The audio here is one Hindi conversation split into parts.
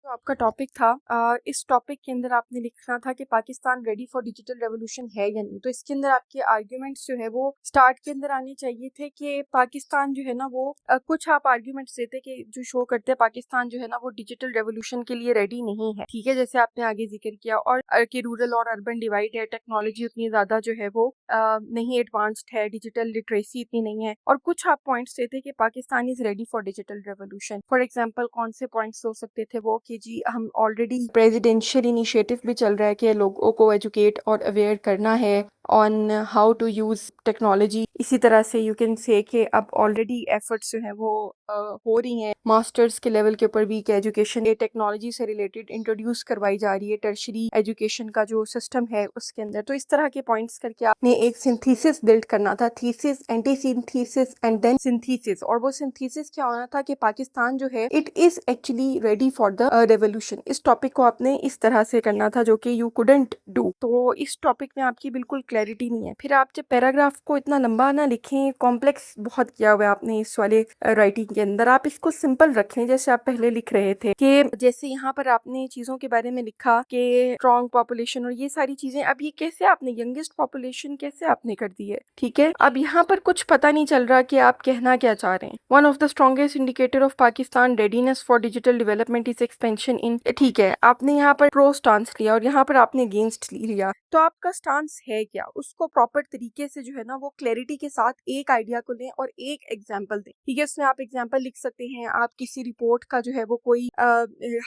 जो आपका टॉपिक था इस टॉपिक के अंदर आपने लिखना था कि Pakistan ready for digital revolution है या नहीं। तो इसके अंदर आपके आर्ग्यूमेंट्स जो है वो स्टार्ट के अंदर आने चाहिए थे कि पाकिस्तान जो है ना वो कुछ आप आर्ग्यूमेंट्स देते कि जो शो करते हैं पाकिस्तान जो है ना वो डिजिटल रेवोल्यूशन के लिए रेडी नहीं है, ठीक है, जैसे आपने आगे जिक्र किया, और कि रूरल और अर्बन डिवाइड है, टेक्नोलॉजी उतनी ज्यादा जो है वो नहीं एडवांस्ड है, डिजिटल लिटरेसी इतनी नहीं है, और कुछ आप पॉइंट्स देते कि Pakistan is ready for digital revolution. For example कौन से पॉइंट्स हो सकते थे वो कि जी हम ऑलरेडी प्रेसिडेंशियल इनिशिएटिव भी चल रहा है कि लोगों को एजुकेट और अवेयर करना है on how to use technology. इसी तरह से यू कैन से कि अब ऑलरेडी एफर्ट्स जो है वो हो रही हैं मास्टर्स के लेवल के ऊपर भी कि एजुकेशन ये टेक्नोलॉजी से रिलेटेड इंट्रोड्यूस करवाई जा रही है टर्शरी एजुकेशन का जो सिस्टम है उसके अंदर। तो इस तरह के पॉइंट्स करके आपने एक सिंथेसिस बिल्ड करना था, thesis, anti synthesis and then synthesis. और वो सिंथेसिस क्या होना था कि पाकिस्तान जो है it is actually ready for the revolution. इस टॉपिक को आपने इस तरह से करना था जो कि यू कुडंट डू। तो इस टॉपिक में आपकी बिल्कुल क्लैरिटी नहीं है। फिर आप जब पैराग्राफ को इतना लंबा ना लिखें, कॉम्प्लेक्स बहुत किया हुआ है आपने इस वाले राइटिंग के अंदर, आप इसको सिंपल रखें जैसे आप पहले लिख रहे थे कि जैसे यहाँ पर आपने चीजों के बारे में लिखा कि स्ट्रॉन्ग पॉपुलेशन और ये सारी चीजें, अब ये कैसे आपने यंगेस्ट पॉपुलेशन कैसे आपने कर दी है, ठीक है। अब यहाँ पर कुछ पता नहीं चल रहा कि आप कहना क्या चाह रहे हैं। One of the strongest indicator of Pakistan readiness for digital development is expansion in, ठीक है, आपने यहाँ पर प्रो स्टांस लिया और यहाँ पर आपने अगेंस्ट लिया। तो आपका स्टांस है क्या, उसको प्रॉपर तरीके से जो है ना वो क्लैरिटी के साथ एक आइडिया को लें और एक एग्जाम्पल दें, ठीक है। उसमें आप एग्जाम्पल लिख सकते हैं, आप किसी रिपोर्ट का जो है वो कोई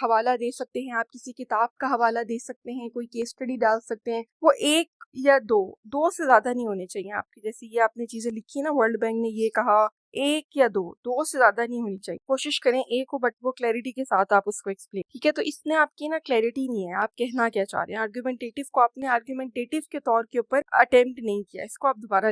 हवाला दे सकते हैं, आप किसी किताब का हवाला दे सकते हैं, कोई केस स्टडी डाल सकते हैं। वो एक या दो से ज्यादा नहीं होने चाहिए आपकी। जैसे ये आपने चीजें लिखी ना, वर्ल्ड बैंक ने ये कहा, एक या दो से ज्यादा नहीं होनी चाहिए। कोशिश करें एक हो बट वो क्लैरिटी के साथ आप उसको एक्सप्लेन, ठीक है। तो इसने आपकी ना क्लैरिटी नहीं है, आप कहना क्या चाह रहे हैं। आर्गुमेंटेटिव को आपने आर्गुमेंटेटिव के तौर के ऊपर अटेम्प्ट नहीं किया, इसको आप दोबारा